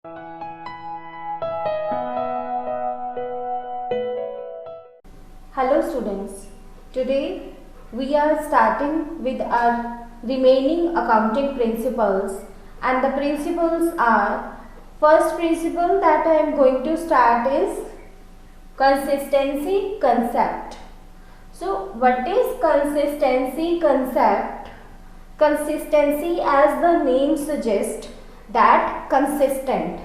Hello students, today we are starting with our remaining accounting principles, and the principles are, first principle that I am going to start is consistency concept. So what is consistency concept? Consistency, as the name suggests, that consistent,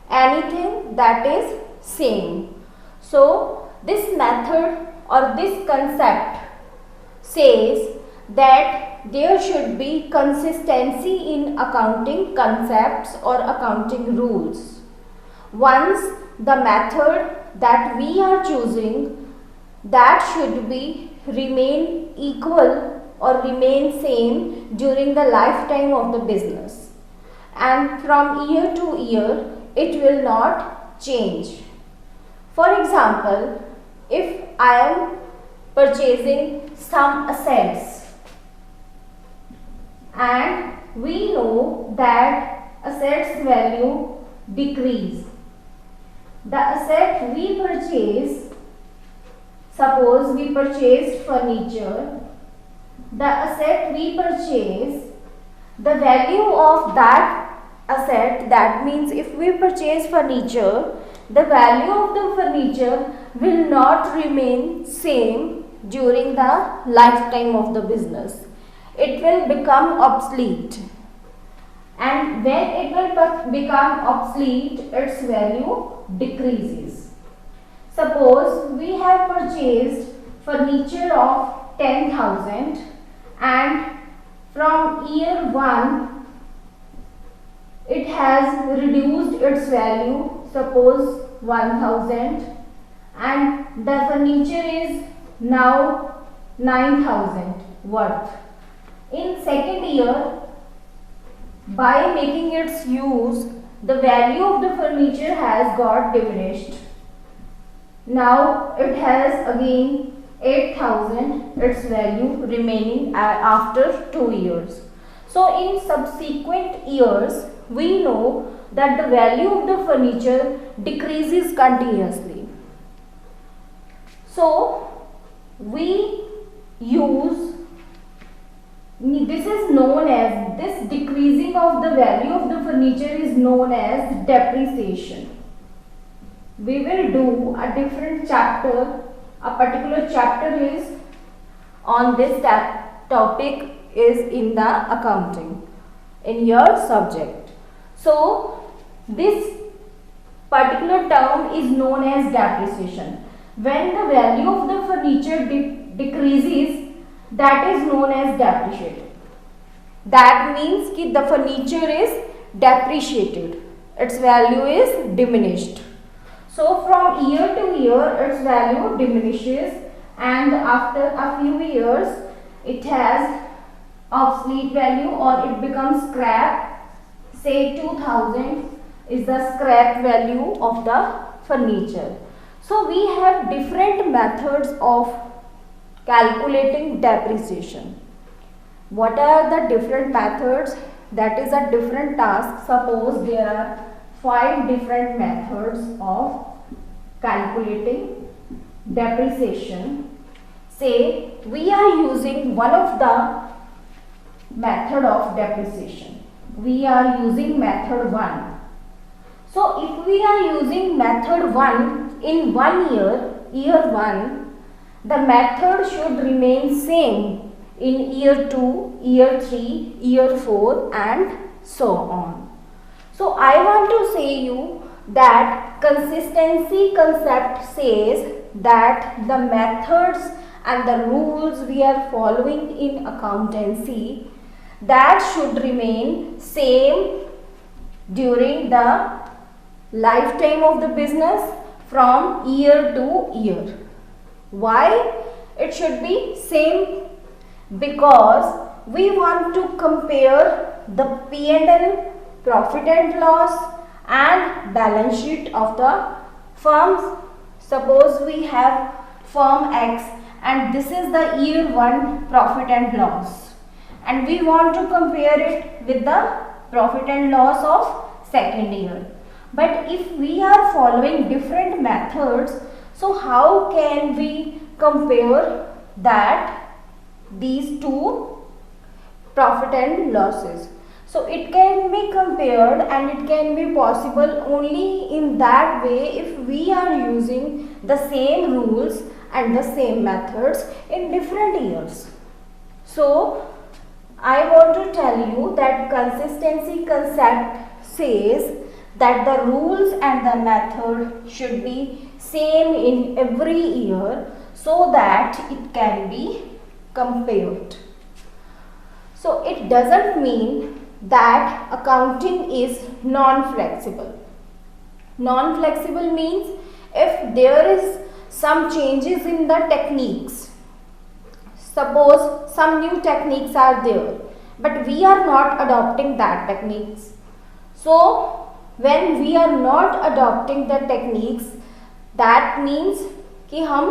anything that is same. So this method or this concept says that there should be consistency in accounting concepts or accounting rules. Once the method that we are choosing, that should be remain equal or remain same during the lifetime of the business, and from year to year it will not change. For example, if I am purchasing some assets and we know that assets value decrease, the asset we purchase, suppose we purchased furniture, the asset we purchase, the value of that asset, that means if we purchase furniture, the value of the furniture will not remain same during the lifetime of the business. It will become obsolete, and when it will become obsolete, its value decreases. Suppose we have purchased furniture of 10,000 and from year 1 it has reduced its value, suppose 1,000, and the furniture is now 9,000 worth. In second year, by making its use, the value of the furniture has got diminished. Now it has again 8,000 its value remaining after 2 years. So in subsequent years, we know that the value of the furniture decreases continuously. So we use, this is known as, this decreasing of the value of the furniture is known as depreciation. We will do a different chapter, a particular chapter is on this topic is in the accounting in your subject. So this particular term is known as depreciation. When the value of the furniture decreases, that is known as depreciated. That means that the furniture is depreciated, its value is diminished. So from year to year its value diminishes, and after a few years it has obsolete value or it becomes scrap. Say 2,000 is the scrap value of the furniture. So we have different methods of calculating depreciation. What are the different methods? That is a different task. Suppose there are 5 different methods of calculating depreciation. Say we are using one of the method of depreciation. We are using method 1. So if we are using method 1 in 1 year, year 1, the method should remain same in year 2, year 3, year 4 and so on. So I want to say you that consistency concept says that the methods and the rules we are following in accountancy, that should remain same during the lifetime of the business from year to year. Why it should be same? Because we want to compare the P&L, profit and loss and balance sheet of the firms. Suppose we have firm X and this is the year 1 profit and loss, and we want to compare it with the profit and loss of second year. But if we are following different methods, so how can we compare that these two profit and losses? So it can be compared and it can be possible only in that way if we are using the same rules and the same methods in different years. So I want to tell you that consistency concept says that the rules and the method should be same in every year so that it can be compared. So it doesn't mean that accounting is non-flexible. Non-flexible means if there is some changes in the techniques, suppose some new techniques are there, but we are not adopting that techniques. So when we are not adopting the techniques, that means कि हम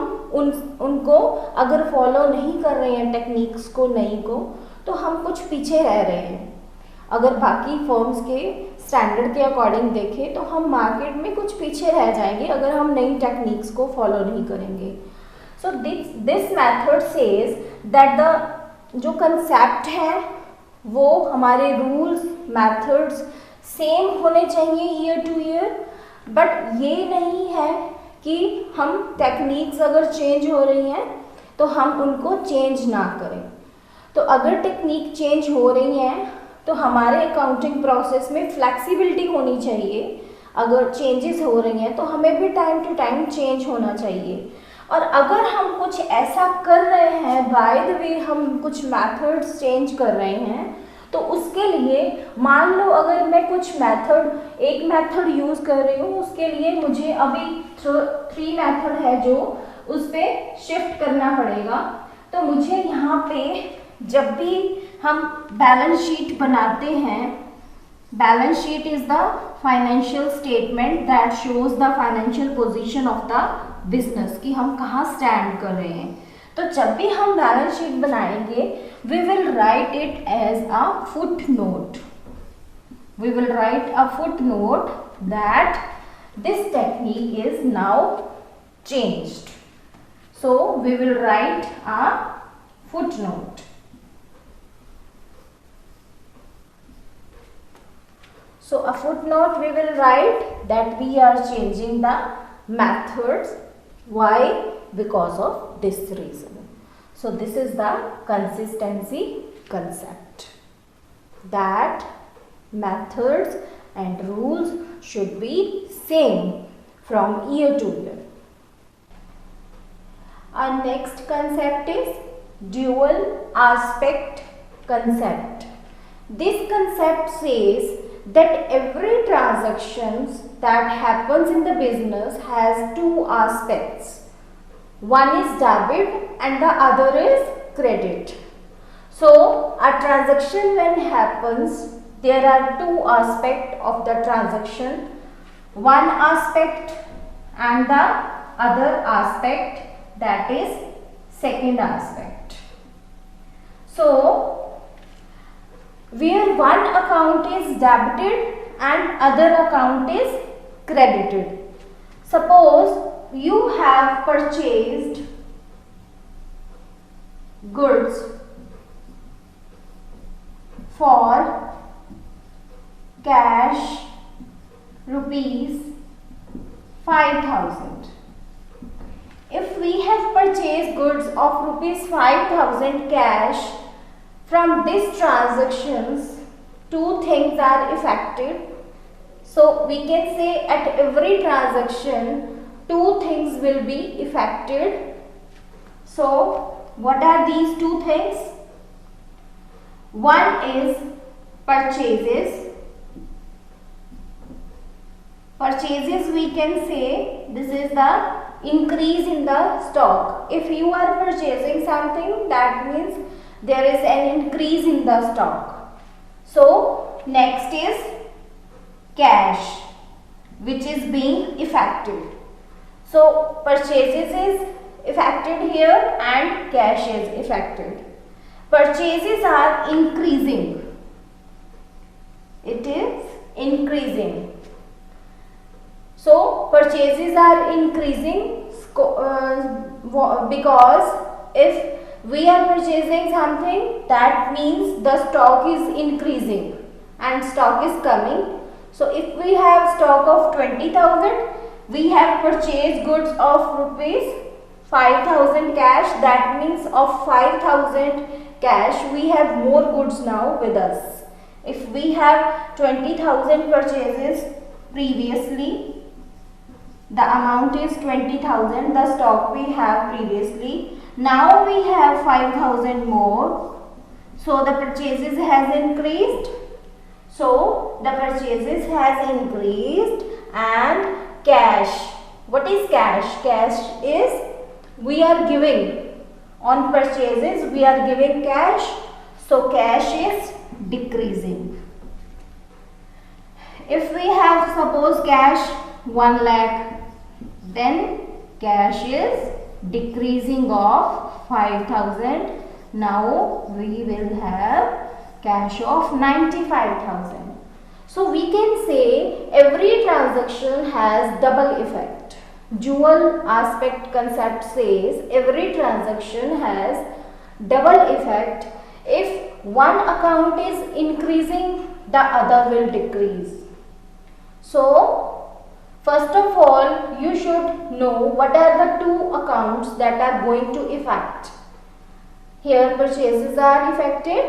उनको अगर follow नहीं कर रहे हैं techniques को नई को, तो हम कुछ पीछे रह रहे हैं. अगर बाकी फर्म्स के स्टैंडर्ड के अकॉर्डिंग देखें तो हम मार्केट में कुछ पीछे रह जाएंगे अगर हम नई टेक्निक्स को फॉलो नहीं करेंगे. So this method says that the जो कंसेप्ट है वो हमारे रूल्स मेथड्स सेम होने चाहिए ईयर टू ईयर, बट ये नहीं है कि हम टेक्निक्स अगर चेंज हो रही हैं तो हम उनको चेंज ना करें. तो अगर टेक्निक चेंज हो रही हैं तो हमारे अकाउंटिंग प्रोसेस में फ्लेक्सिबिलिटी होनी चाहिए. अगर चेंजेस हो रही हैं तो हमें भी टाइम टू टाइम चेंज होना चाहिए. और अगर हम कुछ ऐसा कर रहे हैं बाय द वे हम कुछ मेथड्स चेंज कर रहे हैं, तो उसके लिए मान लो अगर मैं कुछ एक मेथड यूज़ कर रही हूँ, उसके लिए मुझे अभी 3 मेथड है जो उस पर शिफ्ट करना पड़ेगा. तो मुझे यहाँ पे जब भी हम बैलेंस शीट बनाते हैं, balance sheet is the financial statement that shows the financial position of the business, कि हम कहाँ स्टैंड कर रहे हैं. तो जब भी हम बैलेंस शीट बनाएंगे we will write it as a footnote. We will write a footnote that this technique is now changed. So we will write a footnote. So a footnote we will write that we are changing the methods. Why? Because of this reason. So this is the consistency concept, that methods and rules should be same from year to year. Our next concept is dual aspect concept. This concept says that every transactions that happens in the business has 2 aspects. One is debit and the other is credit. So a transaction when happens, there are 2 aspects of the transaction. One aspect and the other aspect, that is second aspect. So where one account is debited and other account is credited. Suppose you have purchased goods for cash rupees 5,000. If we have purchased goods of rupees 5,000 cash, from these transactions 2 things are affected. So we can say at every transaction 2 things will be affected. So what are these 2 things? One is purchases. Purchases we can say this is the increase in the stock. If you are purchasing something, that means there is an increase in the stock. So next is cash, which is being affected. So purchases is affected here and cash is affected. Purchases are increasing. It is increasing. So purchases are increasing because if we are purchasing something, that means the stock is increasing and stock is coming. So if we have stock of 20,000, we have purchased goods of rupees 5,000 cash. That means of 5,000 cash we have more goods now with us. If we have 20,000 purchases previously, the amount is 20,000, the stock we have previously. Now we have 5,000 more. So the purchases has increased. So the purchases has increased and cash. What is cash? Cash is we are giving. On purchases we are giving cash. So cash is decreasing. If we have suppose cash 1 lakh, then cash is decreasing of 5,000. Now we will have cash of 95,000. So we can say every transaction has double effect. Dual aspect concept says every transaction has double effect. If one account is increasing, the other will decrease. So first of all, you should know what are the two accounts that are going to affect. Here purchases are affected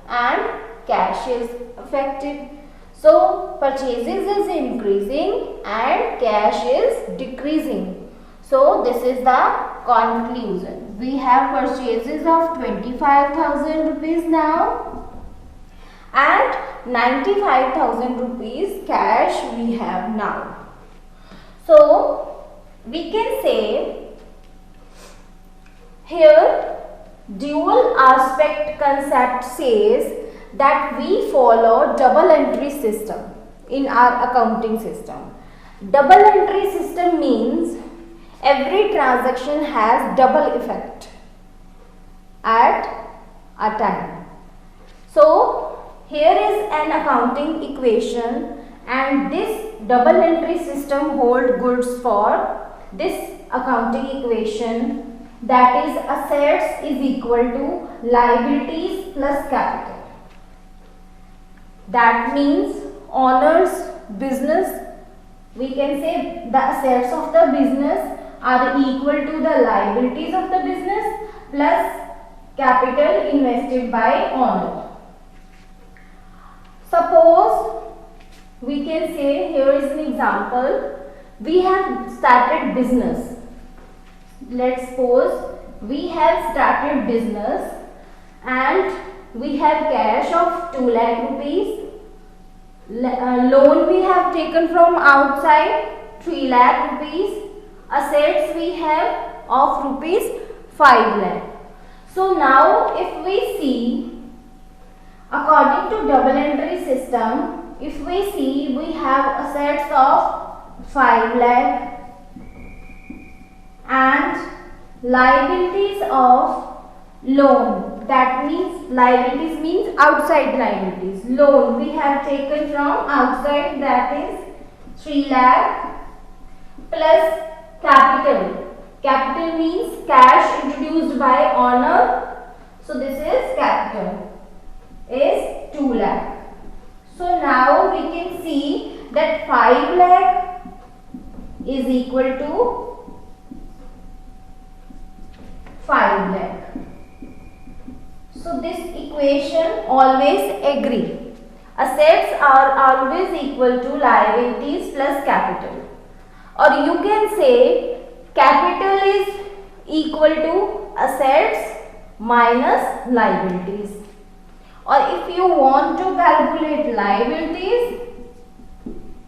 and cash is affected. So purchases is increasing and cash is decreasing. So this is the conclusion. We have purchases of 25,000 rupees now and 95,000 rupees cash we have now. So we can say here dual aspect concept says that we follow double entry system in our accounting system. Double entry system means every transaction has double effect at a time. So here is an accounting equation and this double entry system hold goods for this accounting equation, that is assets is equal to liabilities plus capital. That means owner's business, we can say the assets of the business are equal to the liabilities of the business plus capital invested by owner. Suppose we can say, here is an example, we have started business. Let's suppose we have started business and we have cash of 2 lakh rupees. Loan we have taken from outside 3 lakh rupees. Assets we have of rupees 5 lakh. So now if we see, according to double entry system, if we see we have assets of 5 lakh and liabilities of loan. That means liabilities means outside liabilities. Loan we have taken from outside, that is 3 lakh plus capital. Capital means cash introduced by owner. So this is capital is 2 lakh. So now we can see that 5 lakh is equal to 5 lakh. So this equation always agree. Assets are always equal to liabilities plus capital. Or you can say capital is equal to assets minus liabilities. Or if you want to calculate liabilities,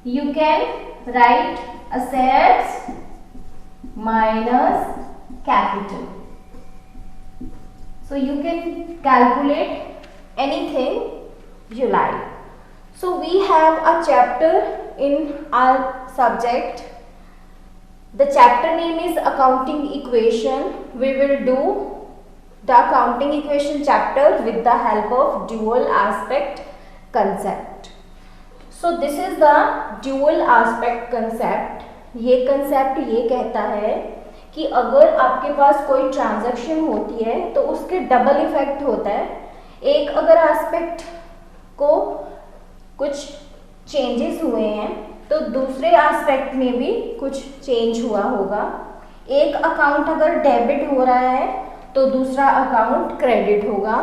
you can write assets minus capital. So you can calculate anything you like. So we have a chapter in our subject. The chapter name is accounting equation. We will do the accounting equation chapter with the help of dual aspect concept. So this is the dual aspect concept. ये concept ये कहता है कि अगर आपके पास कोई transaction होती है तो उसके डबल इफेक्ट होता है। एक अगर एस्पेक्ट को कुछ चेंजेस हुए हैं तो दूसरे एस्पेक्ट में भी कुछ चेंज हुआ होगा। एक अकाउंट अगर डेबिट हो रहा है तो दूसरा अकाउंट क्रेडिट होगा।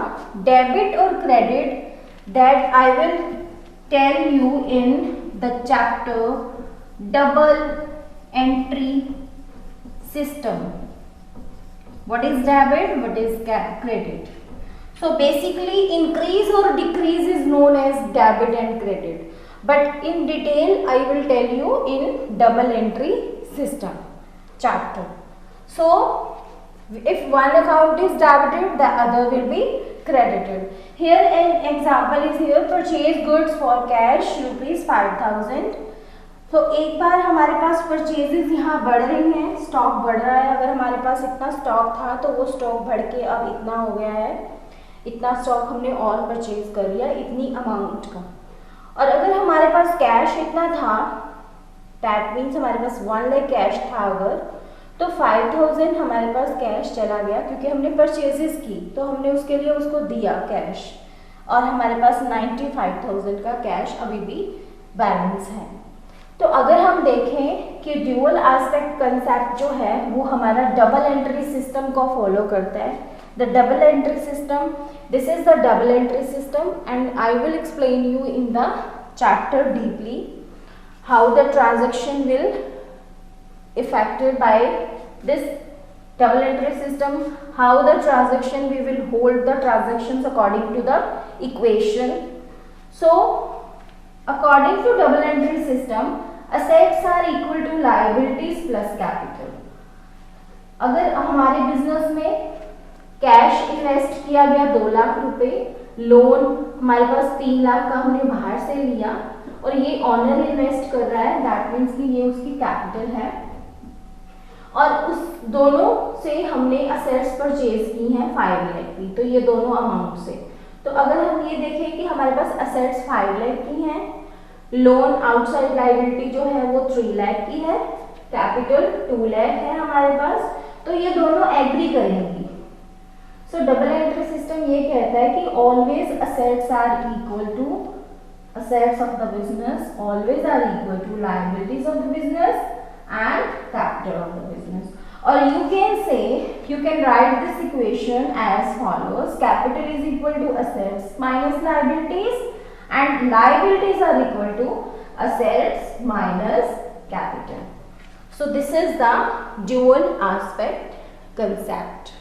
डेबिट और credit that I will tell you in the chapter double entry system. What is debit? What is credit? So basically increase or decrease is known as debit and credit, but in detail I will tell you in double entry system chapter. So if one account is debited, the other will be credited. Here an example is here, purchase goods for cash rupees 5000. तो एक बार हमारे पास purchases यहाँ बढ़ रही हैं, stock बढ़ रहा है। अगर हमारे पास इतना स्टॉक था तो वो स्टॉक बढ़ के अब इतना हो गया है, इतना स्टॉक हमने और परचेज कर लिया इतनी अमाउंट का। और अगर हमारे पास कैश इतना था, दैट मीन्स हमारे पास 1 लाख कैश था अगर, तो 5000 हमारे पास कैश चला गया क्योंकि हमने परचेजेस की तो हमने उसके लिए उसको दिया कैश, और हमारे पास 95,000 का कैश अभी भी बैलेंस है। तो अगर हम देखें कि ड्यूअल एस्पेक्ट कंसेप्ट जो है वो हमारा डबल एंट्री सिस्टम को फॉलो करता है। The double entry system, this is the double entry system and I will explain you in the chapter deeply how the transaction will affected by this double entry system, how the transaction we will hold the transactions according to the equation. So according to double entry system, assets are equal to liabilities plus capital. अगर हमारे business में cash invest किया गया 2 लाख रुपए, loan हमारे पास 3 लाख का हमने बाहर से लिया और ये ऑनर इन्वेस्ट कर रहा है, दैट मीन्स कि ये उसकी कैपिटल है, और उस दोनों से हमने असेट्स परचेज की हैं 5 लाख की, तो ये दोनों अमाउंट से। तो अगर हम ये देखें कि हमारे पास असेट्स 5 लाख की हैं, लोन आउटसाइड लायबिलिटी जो है वो 3 लाख की है, कैपिटल 2 लाख है हमारे पास, तो ये दोनों एग्री करेंगी। सो डबल एंट्री सिस्टम ये कहता है कि always assets are equal to assets of the business, always are equal to liabilities of the business and capital of the business. Or you can say, you can write this equation as follows: capital is equal to assets minus liabilities and liabilities are equal to assets minus capital. So this is the dual aspect concept.